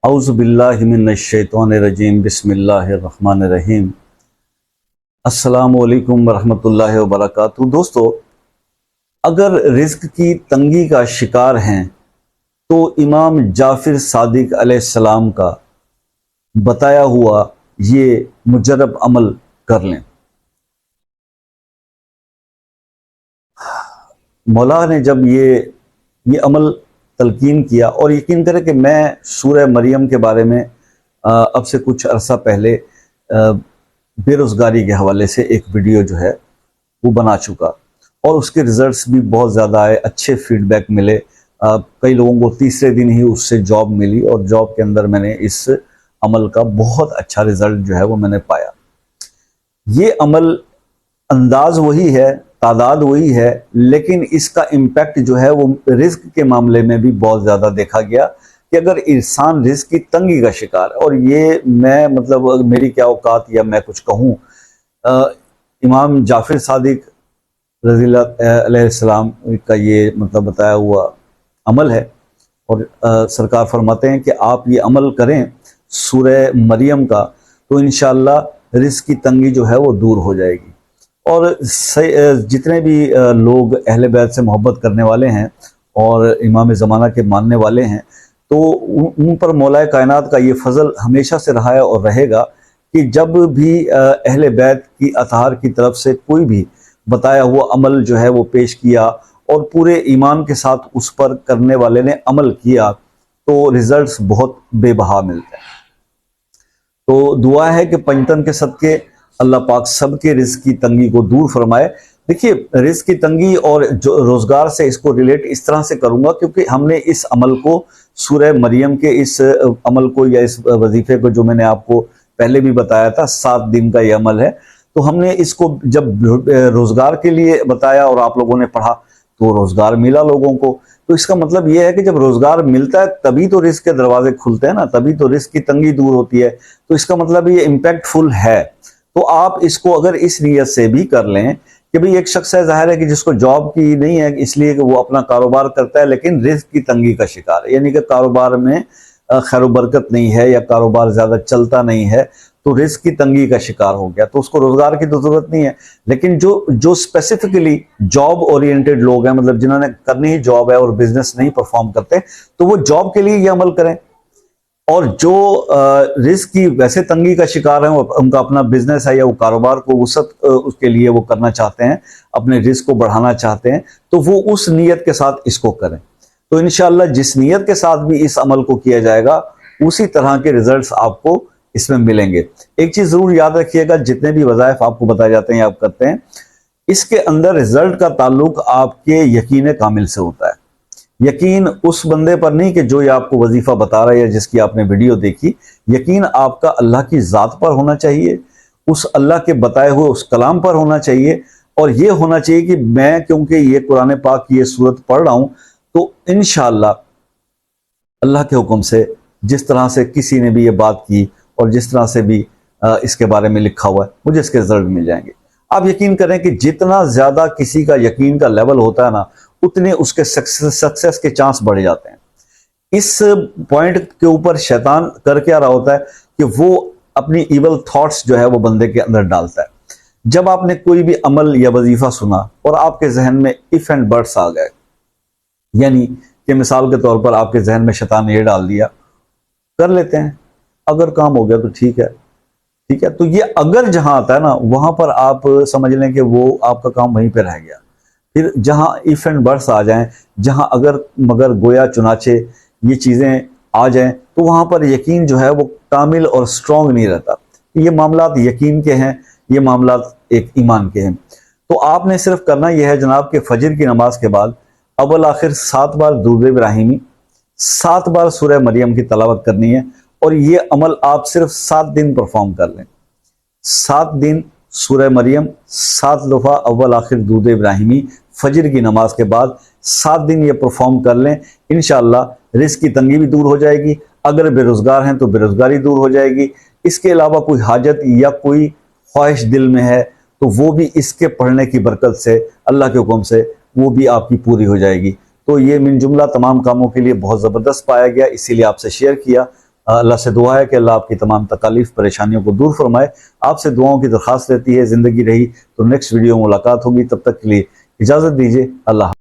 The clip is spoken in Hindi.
औज़ुबिल्लाहि मिनश्शैतानिर्रजीम बिस्मिल्लाहिर्रहमानिर्रहीम। अस्सलामु अलैकुम वरहमतुल्लाहि वबरकातुहू। दोस्तों, अगर रिज़्क की तंगी का शिकार हैं तो इमाम जाफ़िर सादिक अलैहिस्सलाम का बताया हुआ ये मुजर्रब अमल कर लें। मौला ने जब ये अमल तलकीन किया, और यकीन करें कि मैं सूरह मरियम के बारे में अब से कुछ अरसा पहले बेरोज़गारी के हवाले से एक वीडियो जो है वो बना चुका, और उसके रिज़ल्ट्स भी बहुत ज़्यादा आए, अच्छे फीडबैक मिले। कई लोगों को तीसरे दिन ही उससे जॉब मिली, और जॉब के अंदर मैंने इस अमल का बहुत अच्छा रिज़ल्ट जो है वो मैंने पाया। ये अमल अंदाज वही है, तादाद वही है, लेकिन इसका इम्पैक्ट जो है वो रिस्क के मामले में भी बहुत ज़्यादा देखा गया कि अगर इंसान रिस्क की तंगी का शिकार है, और ये मैं मतलब मेरी क्या औकात या मैं कुछ कहूँ, इमाम जाफ़िर सादिक रज़ियल्लाहु अलैहिस्सलाम का ये मतलब बताया हुआ अमल है, और सरकार फरमाते हैं कि आप ये अमल करें सूरह मरियम का, तो इंशाअल्लाह रिस्क की तंगी जो है वो दूर हो जाएगी। और जितने भी लोग अहले बैत से मोहब्बत करने वाले हैं और इमाम ज़माना के मानने वाले हैं, तो उन पर मौलाए कायनात का ये फजल हमेशा से रहा है और रहेगा कि जब भी अहले बैत की अतहार की तरफ से कोई भी बताया हुआ अमल जो है वो पेश किया और पूरे ईमान के साथ उस पर करने वाले ने अमल किया, तो रिजल्ट्स बहुत बेबहा मिलते हैं। तो दुआ है कि पंजतन के सदके अल्लाह पाक सबके रिज़्क की तंगी को दूर फरमाए। देखिए, रिज़्क की तंगी और जो रोज़गार से इसको रिलेट इस तरह से करूँगा क्योंकि हमने इस अमल को सूरह मरियम के इस अमल को या इस वजीफ़े को जो मैंने आपको पहले भी बताया था, 7 दिन का ये अमल है, तो हमने इसको जब रोज़गार के लिए बताया और आप लोगों ने पढ़ा तो रोज़गार मिला लोगों को। तो इसका मतलब ये है कि जब रोज़गार मिलता है तभी तो रिज़्क के दरवाजे खुलते हैं ना, तभी तो रिज़्क की तंगी दूर होती है। तो इसका मतलब ये इम्पैक्टफुल है। तो आप इसको अगर इस नीयत से भी कर लें कि भाई एक शख्स है, जाहिर है कि जिसको जॉब की नहीं है इसलिए कि वो अपना कारोबार करता है, लेकिन रिस्क की तंगी का शिकार है, यानी कि कारोबार में खैर बरकत नहीं है या कारोबार ज़्यादा चलता नहीं है, तो रिस्क की तंगी का शिकार हो गया, तो उसको रोज़गार की तो ज़रूरत नहीं है। लेकिन जो स्पेसिफिकली जॉब ओरिएंटेड लोग हैं, मतलब जिन्होंने करनी ही जॉब है और बिजनेस नहीं परफॉर्म करते, तो वो जॉब के लिए ये अमल करें। और जो रिस्क की वैसे तंगी का शिकार है, उनका अपना बिजनेस है या वो कारोबार को वसत उसके लिए वो करना चाहते हैं, अपने रिस्क को बढ़ाना चाहते हैं, तो वो उस नीयत के साथ इसको करें। तो इंशाअल्लाह जिस नीयत के साथ भी इस अमल को किया जाएगा उसी तरह के रिजल्ट्स आपको इसमें मिलेंगे। एक चीज़ ज़रूर याद रखिएगा, जितने भी वज़ाइफ आपको बताए जाते हैं, आप करते हैं, इसके अंदर रिजल्ट का ताल्लुक आपके यकीन कामिल से होता है। यकीन उस बंदे पर नहीं कि जो ये आपको वजीफा बता रहा है या जिसकी आपने वीडियो देखी। यकीन आपका अल्लाह की ज़ात पर होना चाहिए, उस अल्लाह के बताए हुए उस कलाम पर होना चाहिए, और ये होना चाहिए कि मैं क्योंकि ये कुरान पाक की ये सूरत पढ़ रहा हूँ, तो इंशाअल्लाह अल्लाह के हुक्म से जिस तरह से किसी ने भी ये बात की और जिस तरह से भी इसके बारे में लिखा हुआ है, मुझे इसके रिजल्ट मिल जाएंगे। आप यकीन करें कि जितना ज़्यादा किसी का यकीन का लेवल होता है ना, उतने उसके सक्सेस के चांस बढ़ जाते हैं। इस पॉइंट के ऊपर शैतान कर क्या रहा होता है कि वो अपनी इवल थॉट्स जो है वो बंदे के अंदर डालता है। जब आपने कोई भी अमल या वजीफा सुना और आपके जहन में इफ एंड बट्स आ गए, यानी कि मिसाल के तौर पर आपके जहन में शैतान ने ये डाल दिया, कर लेते हैं, अगर काम हो गया तो ठीक है, ठीक है। तो ये अगर जहां आता है ना, वहां पर आप समझ लें कि वो आपका काम वहीं पे रह गया। फिर जहां इफ एंड बट्स आ जाएं, जहां अगर मगर गोया चुनाचे ये चीज़ें आ जाएं, तो वहां पर यकीन जो है वो कामिल और स्ट्रॉन्ग नहीं रहता। ये मामलात यकीन के हैं, ये मामलात एक ईमान के हैं। तो आपने सिर्फ करना यह है जनाब कि फजर की नमाज के बाद अव्वल आखिर 7 बार दुरूद इब्राहिमी, 7 बार सूरह मरियम की तलावत करनी है, और ये अमल आप सिर्फ 7 दिन परफॉर्म कर लें। 7 दिन सूरह मरियम, 7 दफ़ा अव्वल आखिर दुरूद इब्राहिमी फजर की नमाज के बाद 7 दिन ये परफॉर्म कर लें, इंशाअल्लाह रिस्क की तंगी भी दूर हो जाएगी। अगर बेरोज़गार हैं तो बेरोज़गारी दूर हो जाएगी। इसके अलावा कोई हाजत या कोई ख्वाहिश दिल में है तो वो भी इसके पढ़ने की बरकत से, अल्लाह के हुक्म से, वो भी आपकी पूरी हो जाएगी। तो ये मिन जुमला तमाम कामों के लिए बहुत ज़बरदस्त पाया गया, इसीलिए आपसे शेयर किया। अल्लाह से दुआ है कि अल्लाह आपकी तमाम तकालीफ परेशानियों को दूर फरमाए। आपसे दुआओं की दरख्वास्त रहती है। ज़िंदगी रही तो नेक्स्ट वीडियो में मुलाकात होगी, तब तक के लिए इजाज़त दीजिए। अल्लाह।